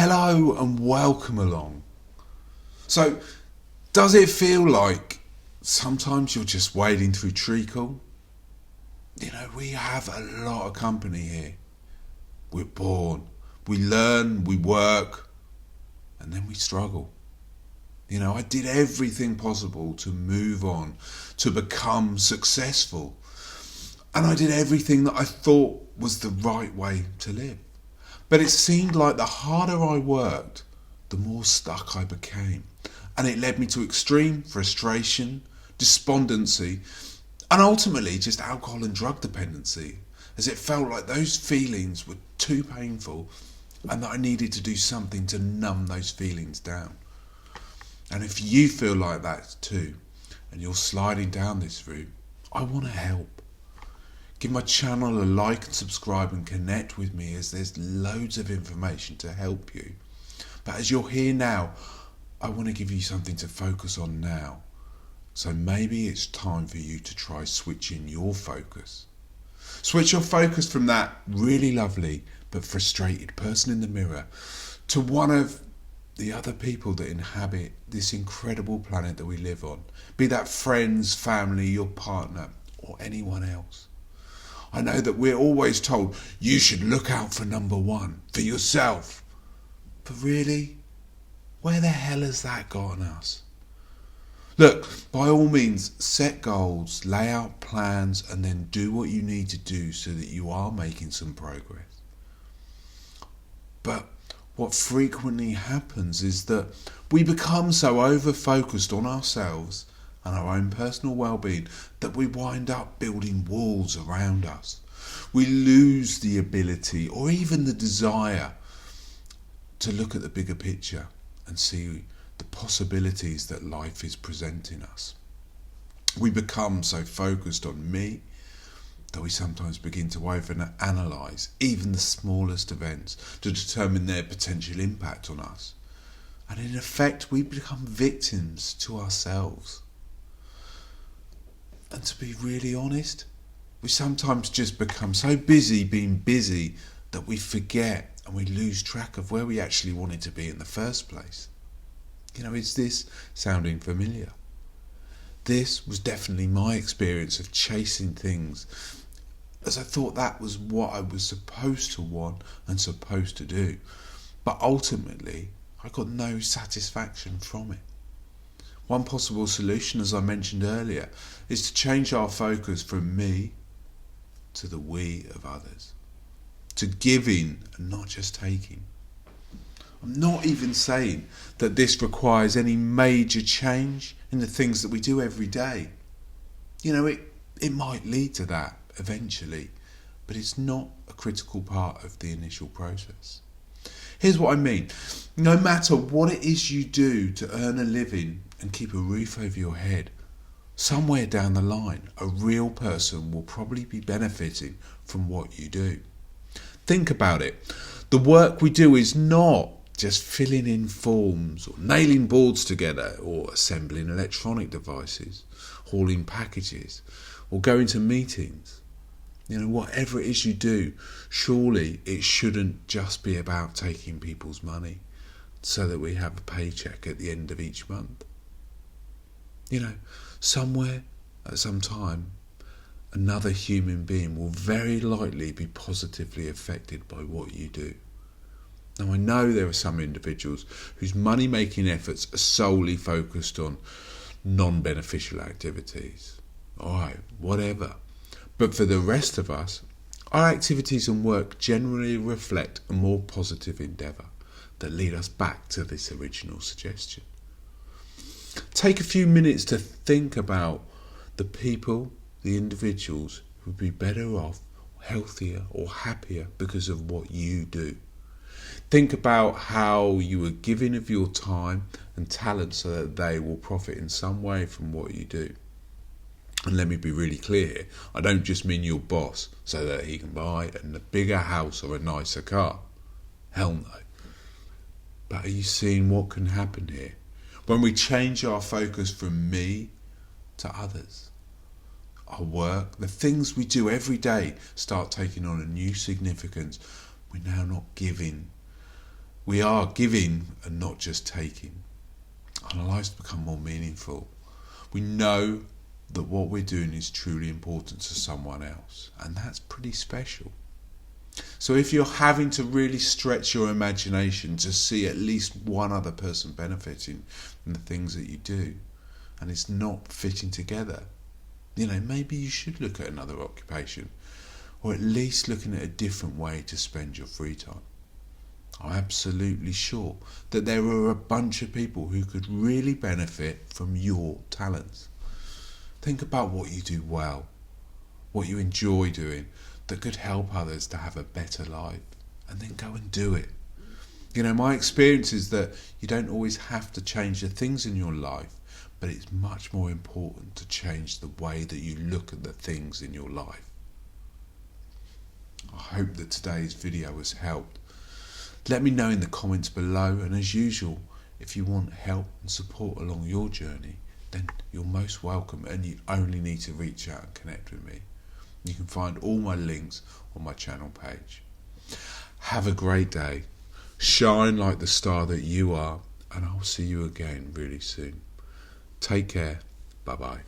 Hello and welcome along. So, does it feel like sometimes you're just wading through treacle? You know, we have a lot of company here. We're born, we learn, we work, and then we struggle. You know, I did everything possible to move on, to become successful. And I did everything that I thought was the right way to live. But it seemed like the harder I worked, the more stuck I became. And it led me to extreme frustration, despondency, and ultimately just alcohol and drug dependency, as it felt like those feelings were too painful and that I needed to do something to numb those feelings down. And if you feel like that too, and you're sliding down this route, I want to help. Give my channel a like and subscribe and connect with me, as there's loads of information to help you. But as you're here now, I want to give you something to focus on now. So maybe it's time for you to try switching your focus. Switch your focus from that really lovely but frustrated person in the mirror to one of the other people that inhabit this incredible planet that we live on. Be that friends, family, your partner, or anyone else. I know that we're always told you should look out for number one, for yourself. But really, where the hell has that gotten us? Look, by all means, set goals, lay out plans, and then do what you need to do so that you are making some progress. But what frequently happens is that we become so over-focused on ourselves and our own personal well-being that we wind up building walls around us. We lose the ability or even the desire to look at the bigger picture and see the possibilities that life is presenting us. We become so focused on me that we sometimes begin to overanalyze even the smallest events to determine their potential impact on us. And in effect, we become victims to ourselves. And to be really honest, we sometimes just become so busy being busy that we forget and we lose track of where we actually wanted to be in the first place. You know, is this sounding familiar? This was definitely my experience of chasing things, as I thought that was what I was supposed to want and supposed to do. But ultimately, I got no satisfaction from it. One possible solution, as I mentioned earlier, is to change our focus from me to the we of others, to giving and not just taking. I'm not even saying that this requires any major change in the things that we do every day. You know, it might lead to that eventually, but it's not a critical part of the initial process. Here's what I mean. No matter what it is you do to earn a living and keep a roof over your head, somewhere down the line, a real person will probably be benefiting from what you do. Think about it. The work we do is not just filling in forms or nailing boards together or assembling electronic devices, hauling packages or going to meetings. You know, whatever it is you do, surely it shouldn't just be about taking people's money so that we have a paycheck at the end of each month. You know, somewhere at some time, another human being will very likely be positively affected by what you do. Now, I know there are some individuals whose money-making efforts are solely focused on non-beneficial activities. Alright, whatever. But for the rest of us, our activities and work generally reflect a more positive endeavour that lead us back to this original suggestion. Take a few minutes to think about the people, the individuals who would be better off, healthier or happier because of what you do. Think about how you are giving of your time and talent so that they will profit in some way from what you do. And let me be really clear here, I don't just mean your boss so that he can buy a bigger house or a nicer car. Hell no. But are you seeing what can happen here when we change our focus from me to others? Our work, the things we do every day start taking on a new significance. We're now not giving We are giving and not just taking. And our lives become more meaningful. We know that what we're doing is truly important to someone else, and that's pretty special. So if you're having to really stretch your imagination to see at least one other person benefiting from the things that you do, and it's not fitting together, maybe you should look at another occupation, or at least looking at a different way to spend your free time. I'm absolutely sure that there are a bunch of people who could really benefit from your talents. Think about what you do well, what you enjoy doing, that could help others to have a better life, and then go and do it. My experience is that you don't always have to change the things in your life, but it's much more important to change the way that you look at the things in your life. I hope that today's video has helped. Let me know in the comments below, and as usual, if you want help and support along your journey, then you're most welcome, and you only need to reach out and connect with me. You can find all my links on my channel page. Have a great day. Shine like the star that you are, and I'll see you again really soon. Take care. Bye-bye.